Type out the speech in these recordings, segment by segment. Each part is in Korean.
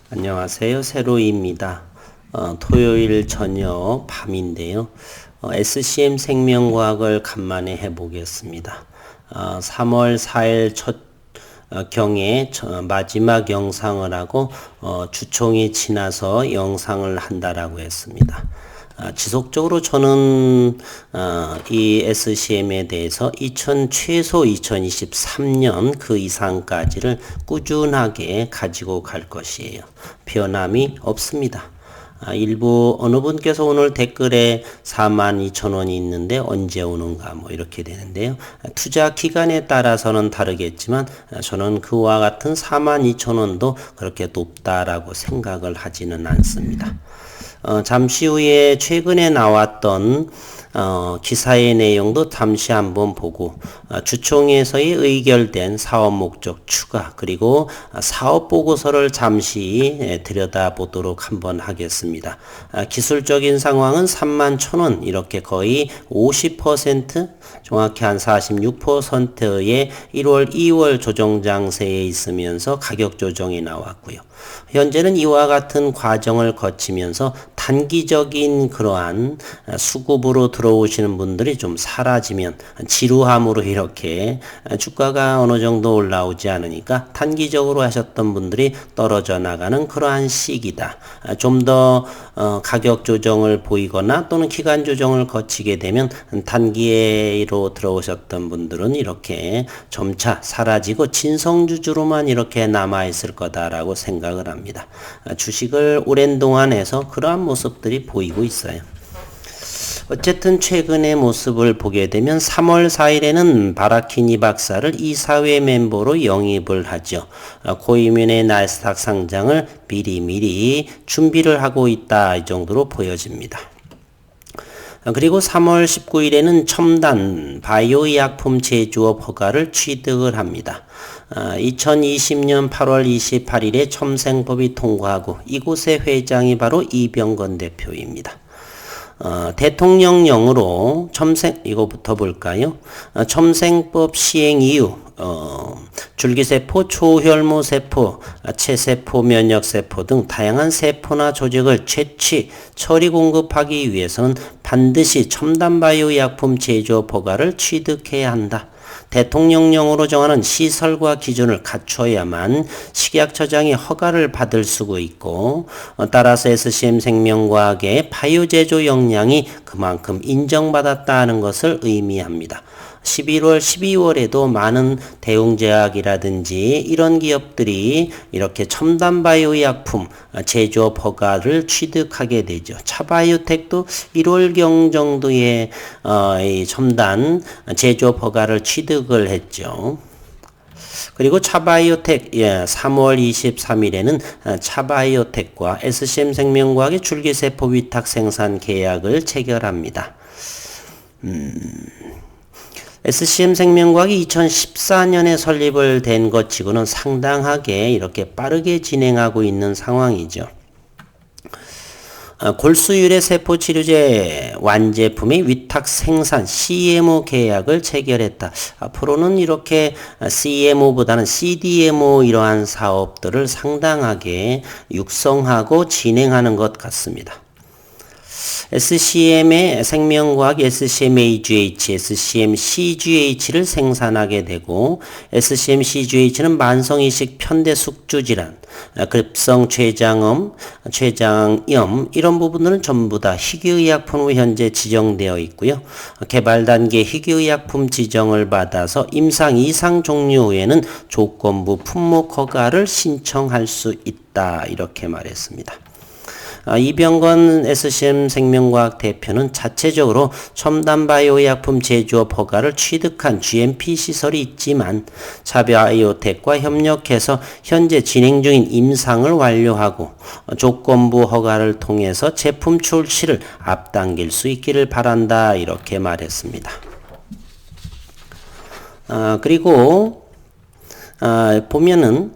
안녕하세요. 세로이입니다. 토요일 저녁 밤인데요. SCM 생명과학을 간만에 해보겠습니다. 3월 4일 첫 경에 마지막 영상을 하고 주총이 지나서 영상을 한다라고 했습니다. 지속적으로 저는 이 SCM에 대해서 최소 2023년 그 이상까지를 꾸준하게 가지고 갈 것이에요. 변함이 없습니다. 일부 어느 분께서 오늘 댓글에 42,000원이 있는데 언제 오는가 뭐 이렇게 되는데요. 투자 기간에 따라서는 다르겠지만 저는 그와 같은 42,000원도 그렇게 높다라고 생각을 하지는 않습니다. 잠시 후에 최근에 나왔던 기사의 내용도 잠시 한번 보고 주총에서의 의결된 사업 목적 추가 그리고 사업 보고서를 잠시 들여다보도록 한번 하겠습니다. 기술적인 상황은 31,000원 이렇게 거의 50% 정확히 한 46%의 1월, 2월 조정 장세에 있으면서 가격 조정이 나왔고요. 현재는 이와 같은 과정을 거치면서 단기적인 그러한 수급으로 들어오시는 분들이 좀 사라지면 지루함으로 이렇게 주가가 어느 정도 올라오지 않으니까 단기적으로 하셨던 분들이 떨어져 나가는 그러한 시기다. 좀 더 가격 조정을 보이거나 또는 기간 조정을 거치게 되면 단기로 들어오셨던 분들은 이렇게 점차 사라지고 진성주주로만 이렇게 남아있을 거다라고 생각을 합니다. 주식을 오랜 동안 해서 그러한 모습들이 보이고 있어요. 어쨌든 최근의 모습을 보게 되면 3월 4일에는 바라키니 박사를 이사회 멤버로 영입을 하죠. 고이면의 나스닥 상장을 미리 준비를 하고 있다 이 정도로 보여집니다. 그리고 3월 19일에는 첨단 바이오의약품 제조업 허가를 취득을 합니다. 2020년 8월 28일에 첨생법이 통과하고 이곳의 회장이 바로 이병건 대표입니다. 대통령령으로 이거부터 볼까요? 첨생법 시행 이후 줄기세포, 초혈모세포, 체세포, 면역세포 등 다양한 세포나 조직을 채취, 처리 공급하기 위해서는 반드시 첨단 바이오의약품 제조업 허가를 취득해야 한다. 대통령령으로 정하는 시설과 기준을 갖춰야만 식약처장이 허가를 받을 수가 있고 따라서 SCM 생명과학의 바이오 제조 역량이 그만큼 인정받았다는 것을 의미합니다. 11월, 12월에도 많은 대웅제약이라든지 이런 기업들이 이렇게 첨단 바이오의약품 제조업 허가를 취득하게 되죠. 차바이오텍도 1월경 정도의 이 첨단 제조업 허가를 취득을 했죠. 그리고 차바이오텍 3월 23일에는 차바이오텍과 SCM 생명과학의 줄기세포 위탁 생산 계약을 체결합니다. SCM 생명과학이 2014년에 설립을 된 것 치고는 상당하게 이렇게 빠르게 진행하고 있는 상황이죠. 골수유래 세포치료제 완제품의 위탁 생산 CMO 계약을 체결했다. 앞으로는 이렇게 CMO보다는 CDMO 이러한 사업들을 상당하게 육성하고 진행하는 것 같습니다. SCM의 생명과학 SCM-AGH, SCM-CGH를 생산하게 되고 SCM-CGH는 만성이식 편대숙주질환, 급성 췌장염 이런 부분들은 전부 다 희귀의약품으로 현재 지정되어 있고요. 개발 단계 희귀의약품 지정을 받아서 임상 이상 종료 후에는 조건부 품목 허가를 신청할 수 있다 이렇게 말했습니다. 이병건 SCM 생명과학 대표는 자체적으로 첨단 바이오의약품 제조업 허가를 취득한 GMP 시설이 있지만 차바이오텍과 협력해서 현재 진행 중인 임상을 완료하고 조건부 허가를 통해서 제품 출시를 앞당길 수 있기를 바란다 이렇게 말했습니다. 그리고 보면은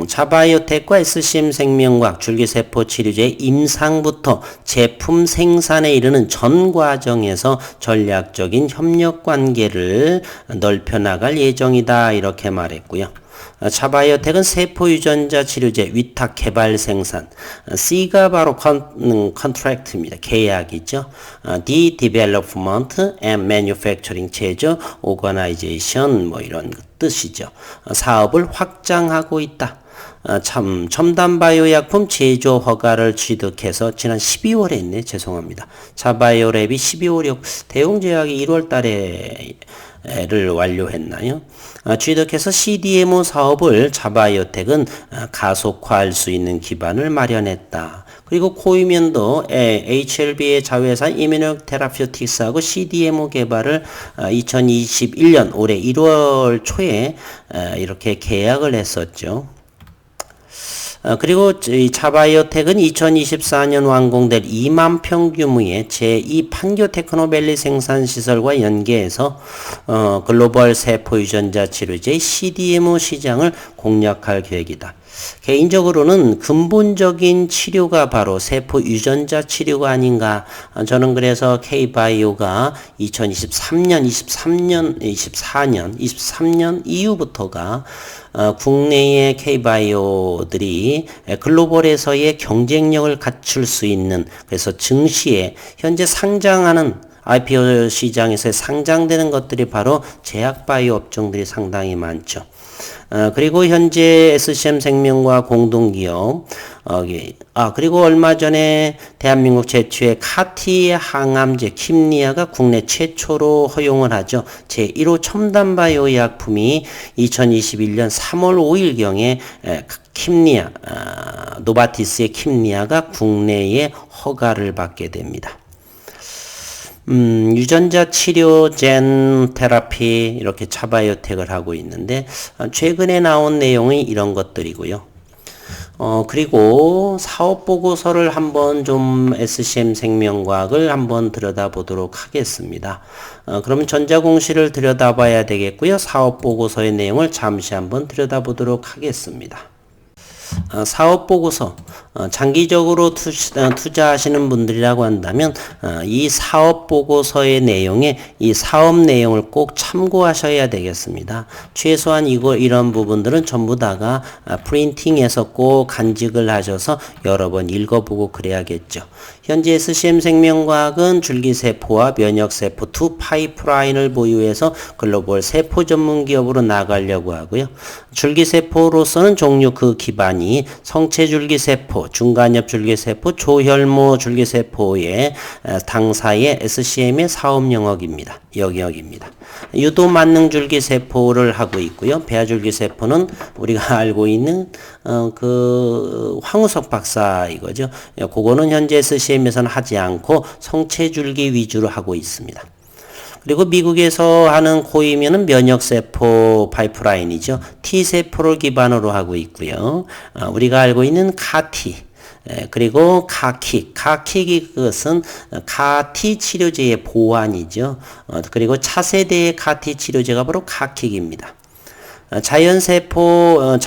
차바이오텍과 SCM 생명과학 줄기세포 치료제 임상부터 제품 생산에 이르는 전 과정에서 전략적인 협력 관계를 넓혀나갈 예정이다 이렇게 말했고요. 차바이오텍은 세포 유전자 치료제 위탁 개발 생산. C가 바로 컨트랙트입니다. 계약이죠. D development and manufacturing 제조, organization 뭐 이런 뜻이죠. 사업을 확장하고 있다. 첨단 바이오약품 제조 허가를 취득해서 지난 12월에 했네. 죄송합니다. 차바이오랩이 12월이었고 대웅제약이 1월 달에를 완료했나요? 취득해서 CDMO 사업을 차바이오텍은 가속화할 수 있는 기반을 마련했다. 그리고 코이면도 HLB의 자회사 이뮤노테라퓨틱스하고 CDMO 개발을 2021년 올해 1월 초에 이렇게 계약을 했었죠. 그리고 이 차바이오텍은 2024년 완공될 2만 평 규모의 제2 판교 테크노밸리 생산시설과 연계해서 글로벌 세포 유전자 치료제 CDMO 시장을 공략할 계획이다. 개인적으로는 근본적인 치료가 바로 세포 유전자 치료가 아닌가. 저는 그래서 K-바이오가 2023년 이후부터가 국내의 K-바이오들이 글로벌에서의 경쟁력을 갖출 수 있는, 그래서 증시에 현재 상장하는 IPO 시장에서 상장되는 것들이 바로 제약바이오 업종들이 상당히 많죠. 그리고 현재 SCM 생명과 공동기업, 그리고 얼마 전에 대한민국 최초의 카티의 항암제 킴리아가 국내 최초로 허용을 하죠. 제1호 첨단 바이오 약품이 2021년 3월 5일경에 킴리아, 노바티스의 킴리아가 국내에 허가를 받게 됩니다. 유전자 치료 젠 테라피 이렇게 차바이오텍을 하고 있는데 최근에 나온 내용이 이런 것들이고요. 그리고 사업 보고서를 한번 좀 SCM 생명과학을 한번 들여다보도록 하겠습니다. 그러면 전자공시를 들여다봐야 되겠고요. 사업 보고서의 내용을 잠시 한번 들여다보도록 하겠습니다. 사업 보고서, 장기적으로 투자하시는 분들이라고 한다면 이 사업 보고서의 내용에 이 사업 내용을 꼭 참고하셔야 되겠습니다. 최소한 이런 부분들은 전부 다가 프린팅해서 꼭 간직을 하셔서 여러 번 읽어보고 그래야겠죠. 현재 SCM 생명과학은 줄기세포와 면역세포 두 파이프라인을 보유해서 글로벌 세포 전문 기업으로 나가려고 하고요. 줄기세포로서는 종류 그 기반이 성체줄기세포, 중간엽 줄기세포, 조혈모 줄기세포의 당사의 SCM의 사업 영역입니다. 유도만능 줄기세포를 하고 있고요. 배아줄기세포는 우리가 알고 있는 황우석 박사 이거죠. 그거는 현재 SCM에서는 하지 않고 성체줄기 위주로 하고 있습니다. 그리고 미국에서 하는 코이면은 면역세포 파이프라인이죠. T세포를 기반으로 하고 있고요. 우리가 알고 있는 카티, 그리고 카킥이 그것은 카티 치료제의 보완이죠. 그리고 차세대의 카티 치료제가 바로 카킥입니다. 자연살해세포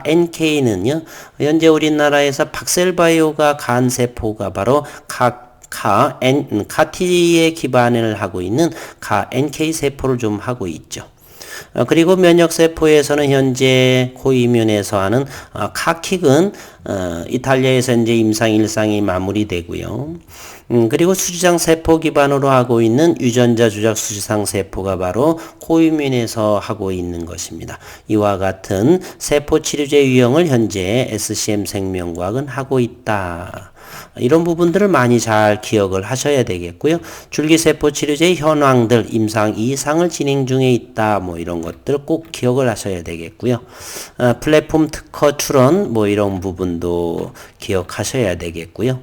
NK는요, 현재 우리나라에서 박셀바이오가 간세포가 바로 카티에 기반을 하고 있는 NK세포를 좀 하고 있죠. 그리고 면역세포에서는 현재 코이뮨에서 하는 카킥은 이탈리아에서 이제 임상 1상이 마무리되고요. 그리고 수지장 세포 기반으로 하고 있는 유전자 조작 수지상 세포가 바로 코이뮨에서 하고 있는 것입니다. 이와 같은 세포 치료제 유형을 현재 SCM 생명과학은 하고 있다. 이런 부분들을 많이 잘 기억을 하셔야 되겠고요. 줄기세포 치료제의 현황들, 임상 2상을 진행 중에 있다. 뭐 이런 것들 꼭 기억을 하셔야 되겠고요. 플랫폼 특허 출원 뭐 이런 부분도 기억하셔야 되겠고요.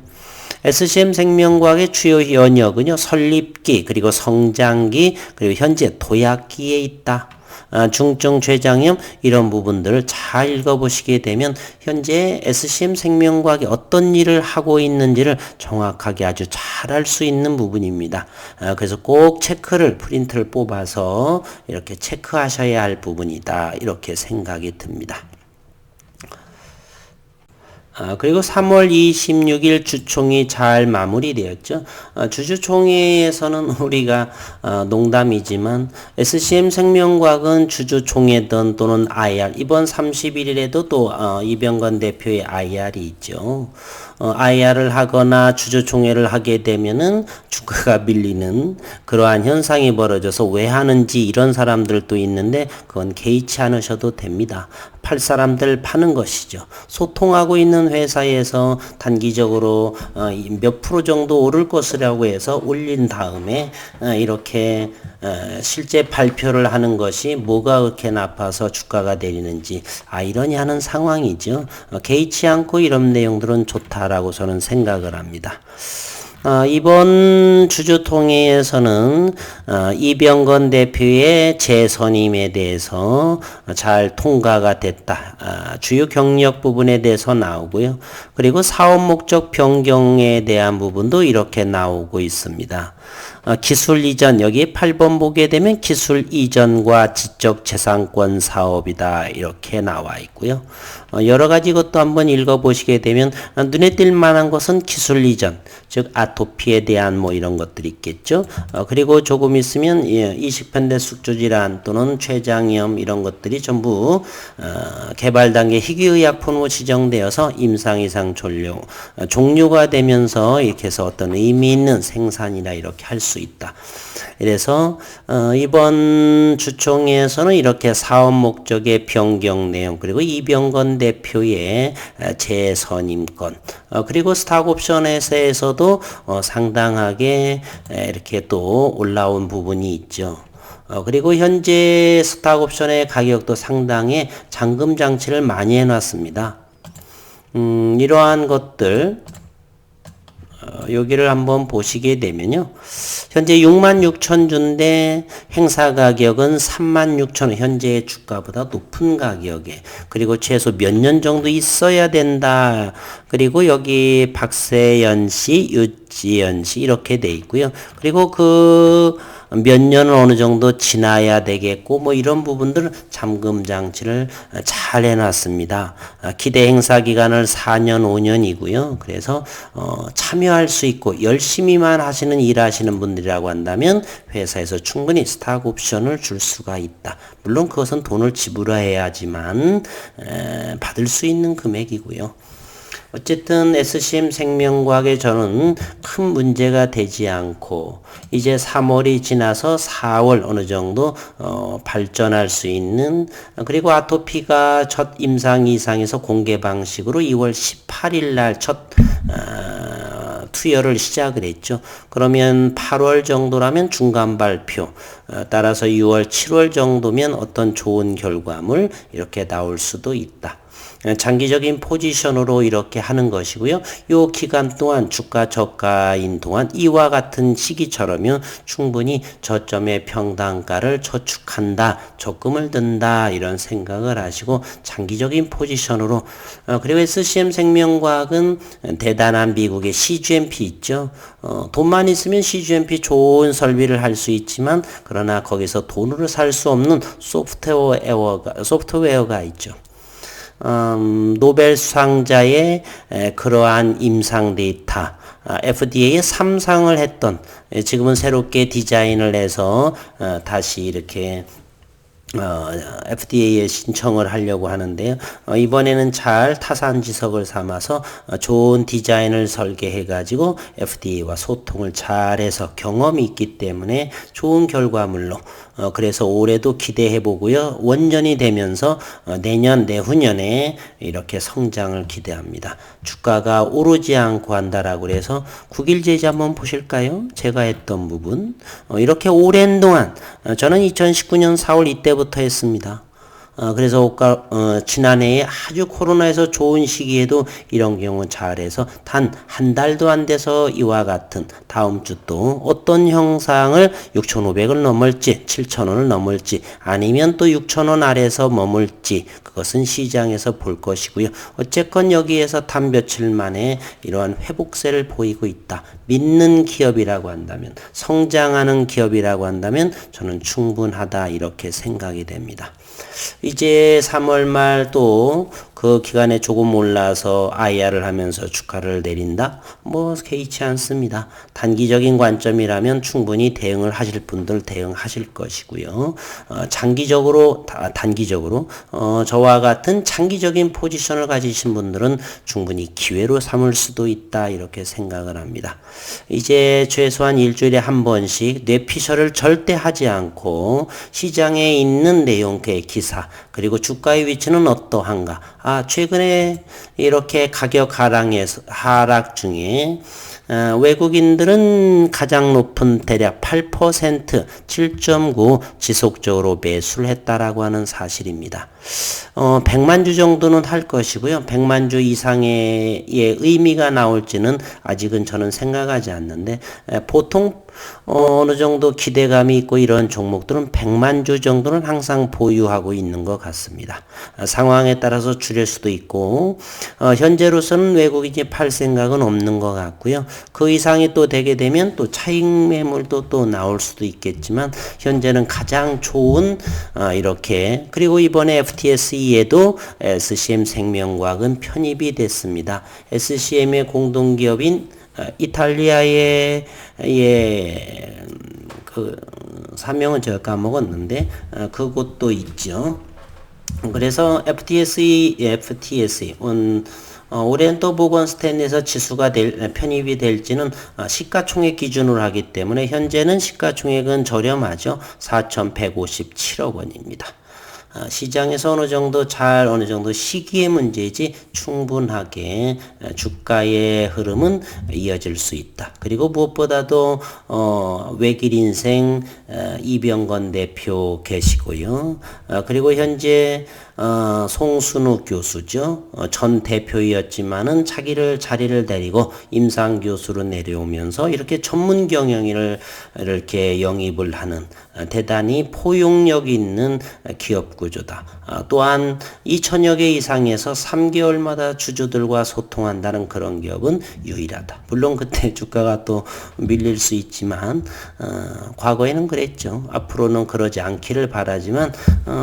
SCM 생명과학의 주요 연역은요, 설립기, 그리고 성장기, 그리고 현재 도약기에 있다. 중증 췌장염 이런 부분들을 잘 읽어보시게 되면 현재 SCM 생명과학이 어떤 일을 하고 있는지를 정확하게 아주 잘 알 수 있는 부분입니다. 그래서 꼭 프린트를 뽑아서 이렇게 체크하셔야 할 부분이다. 이렇게 생각이 듭니다. 그리고 3월 26일 주총이 잘 마무리되었죠. 주주총회에서는 우리가 농담이지만 SCM 생명과학은 주주총회든 또는 IR, 이번 31일에도 또 이병건 대표의 IR이 있죠. IR을 하거나 주주총회를 하게 되면은 주가가 밀리는 그러한 현상이 벌어져서 왜 하는지 이런 사람들도 있는데 그건 개의치 않으셔도 됩니다. 팔 사람들 파는 것이죠. 소통하고 있는 회사에서 단기적으로 몇 프로 정도 오를 것이라고 해서 올린 다음에 이렇게 실제 발표를 하는 것이 뭐가 그렇게 나빠서 주가가 내리는지 아이러니하는 상황이죠. 개의치 않고 이런 내용들은 좋다라고 저는 생각을 합니다. 이번 주주통회에서는 이병건 대표의 재선임에 대해서 잘 통과가 됐다. 주요 경력 부분에 대해서 나오고요. 그리고 사업 목적 변경에 대한 부분도 이렇게 나오고 있습니다. 기술 이전, 여기 8번 보게 되면 기술 이전과 지적재산권 사업이다 이렇게 나와 있고요. 여러 가지 것도 한번 읽어보시게 되면 눈에 띌 만한 것은 기술 이전, 즉 아토피에 대한 뭐 이런 것들이 있겠죠. 그리고 조금 있으면 이식편대 숙주질환 또는 췌장염 이런 것들이 전부 개발 단계 희귀의약품으로 지정되어서 임상 이상 종료가 되면서 이렇게 해서 어떤 의미 있는 생산이라 이렇게 할 수 있다. 그래서 이번 주총회에서는 이렇게 사업 목적의 변경 내용, 그리고 이병건 대표의 재선임권, 그리고 스탁옵션에서도 상당하게 이렇게 또 올라온 부분이 있죠. 그리고 현재 스탁옵션의 가격도 상당히 잠금 장치를 많이 해놨습니다. 이러한 것들 여기를 한번 보시게 되면요. 현재 66,000주인데 행사 가격은 36,000원, 현재의 주가보다 높은 가격에, 그리고 최소 몇 년 정도 있어야 된다. 그리고 여기 박세연 씨, 유지연 씨 이렇게 돼 있고요. 그리고 그 몇 년을 어느 정도 지나야 되겠고 뭐 이런 부분들 잠금 장치를 잘 해놨습니다. 기대 행사 기간을 4년 5년이고요. 그래서 참여할 수 있고 열심히만 하시는 일하시는 분들이라고 한다면 회사에서 충분히 스탁 옵션을 줄 수가 있다. 물론 그것은 돈을 지불해야지만 받을 수 있는 금액이고요. 어쨌든 SCM 생명과학에 저는 큰 문제가 되지 않고 이제 3월이 지나서 4월 어느 정도 발전할 수 있는, 그리고 아토피가 첫 임상 이상에서 공개 방식으로 2월 18일 날 첫 투여를 시작을 했죠. 그러면 8월 정도라면 중간 발표, 따라서 6월 7월 정도면 어떤 좋은 결과물 이렇게 나올 수도 있다. 장기적인 포지션으로 이렇게 하는 것이고요. 요 기간 동안 주가 저가인 동안 이와 같은 시기처럼요. 충분히 저점의 평단가를 저축한다, 적금을 든다 이런 생각을 하시고 장기적인 포지션으로, 그리고 SCM 생명과학은 대단한 미국의 CGMP 있죠. 돈만 있으면 CGMP 좋은 설비를 할 수 있지만 그러나 거기서 돈으로 살 수 없는 소프트웨어가 있죠. 노벨 수상자의 그러한 임상 데이터, FDA에 3상을 했던, 지금은 새롭게 디자인을 해서 다시 이렇게 FDA에 신청을 하려고 하는데요. 이번에는 잘 타산지석을 삼아서 좋은 디자인을 설계해 가지고 FDA와 소통을 잘해서 경험이 있기 때문에 좋은 결과물로, 그래서 올해도 기대해 보고요. 원전이 되면서 내년 내후년에 이렇게 성장을 기대합니다. 주가가 오르지 않고 한다라고 해서 9일 제지 한번 보실까요? 제가 했던 부분. 이렇게 오랜 동안 저는 2019년 4월 이때부터 했습니다. 그래서 지난해에 아주 코로나에서 좋은 시기에도 이런 경우 잘해서 단 한 달도 안 돼서 이와 같은 다음 주 또 어떤 형상을 6,500을 넘을지 7,000원을 넘을지 아니면 또 6,000원 아래에서 머물지 그것은 시장에서 볼 것이고요. 어쨌건 여기에서 단 며칠 만에 이러한 회복세를 보이고 있다. 믿는 기업이라고 한다면, 성장하는 기업이라고 한다면 저는 충분하다 이렇게 생각이 됩니다. 이제 3월 말 또 그 기간에 조금 올라서 IR을 하면서 주가를 내린다? 뭐 개의치 않습니다. 단기적인 관점이라면 충분히 대응을 하실 분들 대응하실 것이고요. 단기적으로 저와 같은 장기적인 포지션을 가지신 분들은 충분히 기회로 삼을 수도 있다 이렇게 생각을 합니다. 이제 최소한 일주일에 한 번씩 뇌피셜을 절대 하지 않고 시장에 있는 내용의 기사 그리고 주가의 위치는 어떠한가. 최근에 이렇게 가격 하락 중에 외국인들은 가장 높은 대략 8%, 7.9 지속적으로 매수를 했다라고 하는 사실입니다. 100만 주 정도는 할 것이고요. 100만 주 이상의 의미가 나올지는 아직은 저는 생각하지 않는데 보통 어느 정도 기대감이 있고 이런 종목들은 100만 주 정도는 항상 보유하고 있는 것 같습니다. 상황에 따라서 줄일 수도 있고 현재로서는 외국인이 팔 생각은 없는 것 같고요. 그 이상이 또 되게 되면 또 차익 매물도 또 나올 수도 있겠지만 현재는 가장 좋은 이렇게 그리고 이번에 FTSE에도 SCM 생명과학은 편입이 됐습니다. SCM의 공동기업인 이탈리아의 그 사명은 제가 까먹었는데 그곳도 있죠. 그래서 FTSE 올해는 또 모건 스탠리에서 지수가 편입이 될지는 시가총액 기준으로 하기 때문에 현재는 시가총액은 저렴하죠. 4,157억 원입니다. 시장에서 어느 정도 시기의 문제이지 충분하게 주가의 흐름은 이어질 수 있다. 그리고 무엇보다도 외길 인생 이병건 대표 계시고요. 그리고 현재 송순우 교수죠. 전 대표이었지만은 자리를 내리고 임상 교수로 내려오면서 이렇게 전문 경영인을 이렇게 영입을 하는 대단히 포용력 있는 기업 구조다. 또한 2천여 개 이상에서 3개월마다 주주들과 소통한다는 그런 기업은 유일하다. 물론 그때 주가가 또 밀릴 수 있지만 과거에는 그랬죠. 앞으로는 그러지 않기를 바라지만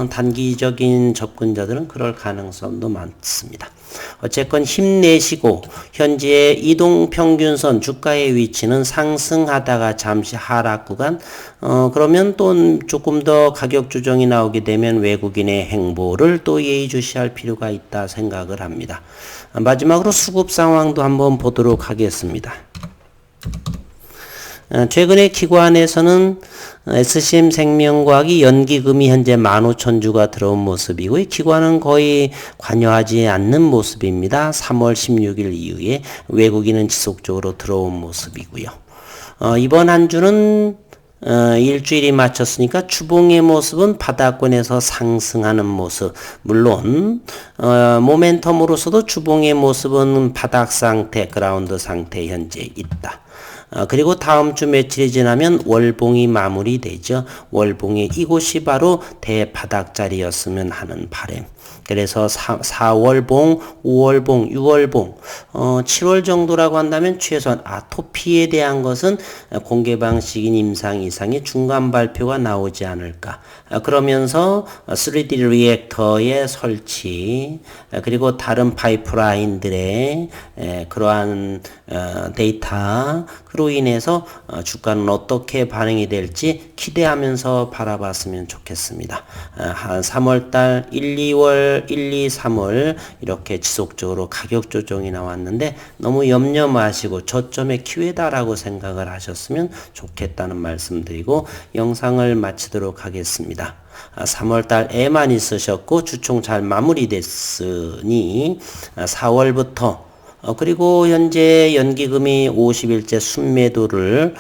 단기적인 접근자들은 그럴 가능성도 많습니다. 어쨌건 힘내시고 현재 이동평균선 주가의 위치는 상승하다가 잠시 하락 구간 그러면 또 조금 더 가격 조정이 나오게 되면 외국인의 행보를 또 예의주시할 필요가 있다 생각을 합니다. 마지막으로 수급 상황도 한번 보도록 하겠습니다. 최근에 기관에서는 SCM 생명과학이 연기금이 현재 15,000주가 들어온 모습이고 기관은 거의 관여하지 않는 모습입니다. 3월 16일 이후에 외국인은 지속적으로 들어온 모습이고요. 이번 한 주는 일주일이 마쳤으니까 주봉의 모습은 바닥권에서 상승하는 모습. 물론 모멘텀으로서도 주봉의 모습은 바닥 상태, 그라운드 상태 현재 있다. 그리고 다음 주 며칠이 지나면 월봉이 마무리되죠. 월봉의 이곳이 바로 대바닥자리였으면 하는 바람. 그래서 4월봉, 5월봉, 6월봉, 7월 정도라고 한다면 최소한 아토피에 대한 것은 공개 방식인 임상 이상의 중간 발표가 나오지 않을까. 그러면서 3D 리액터의 설치, 그리고 다른 파이프라인들의 그러한 데이터로 인해서 주가는 어떻게 반응이 될지 기대하면서 바라봤으면 좋겠습니다. 한 3월달 1, 2월 1, 2, 3월 이렇게 지속적으로 가격 조정이 나왔는데 너무 염려 마시고 저점의 기회다라고 생각을 하셨으면 좋겠다는 말씀드리고 영상을 마치도록 하겠습니다. 3월달에만 있으셨고 주총 잘 마무리됐으니 4월부터 그리고 현재 연기금이 50일째 순매도를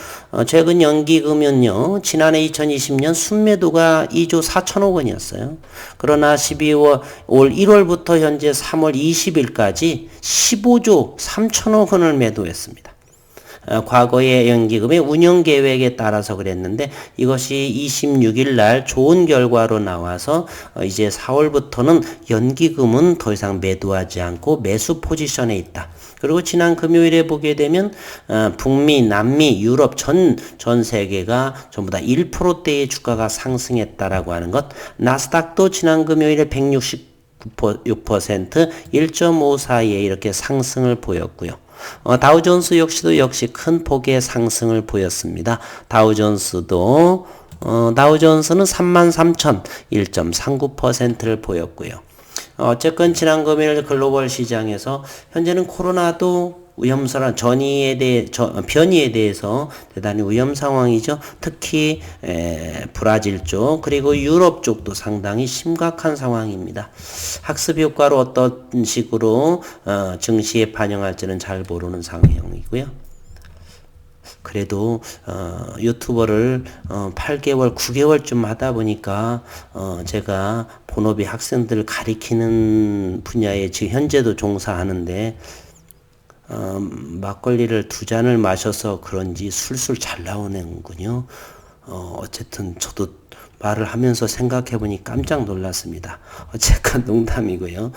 최근 연기금은요 지난해 2020년 순매도가 2조 4천억 원이었어요. 그러나 올 1월부터 현재 3월 20일까지 15조 3천억 원을 매도했습니다. 과거의 연기금의 운영 계획에 따라서 그랬는데 이것이 26일 날 좋은 결과로 나와서 이제 4월부터는 연기금은 더 이상 매도하지 않고 매수 포지션에 있다. 그리고 지난 금요일에 보게 되면 북미, 남미, 유럽 전 세계가 전부 다 1%대의 주가가 상승했다라고 하는 것. 나스닥도 지난 금요일에 169 1.54%, 1.5 사이에 이렇게 상승을 보였고요. 다우존스 역시 큰 폭의 상승을 보였습니다. 다우존스는 33,000, 1.39%를 보였고요. 어쨌건 지난 금요일 글로벌 시장에서 현재는 코로나도 위험설한 변이에 대해서 대단히 위험 상황이죠. 특히 브라질 쪽 그리고 유럽 쪽도 상당히 심각한 상황입니다. 학습 효과로 어떤 식으로 증시에 반영할지는 잘 모르는 상황이고요. 그래도 유튜버를 8개월, 9개월쯤 하다 보니까 제가 본업이 학생들을 가리키는 분야에 지금 현재도 종사하는데 막걸리를 2잔을 마셔서 그런지 술술 잘 나오는군요. 어쨌든 저도 말을 하면서 생각해보니 깜짝 놀랐습니다. 어쨌건 농담이고요.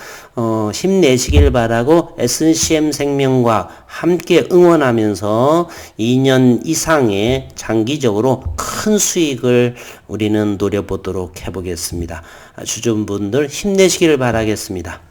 힘내시길 바라고 SCM 생명과 함께 응원하면서 2년 이상의 장기적으로 큰 수익을 우리는 노려보도록 해보겠습니다. 주주분들 힘내시길 바라겠습니다.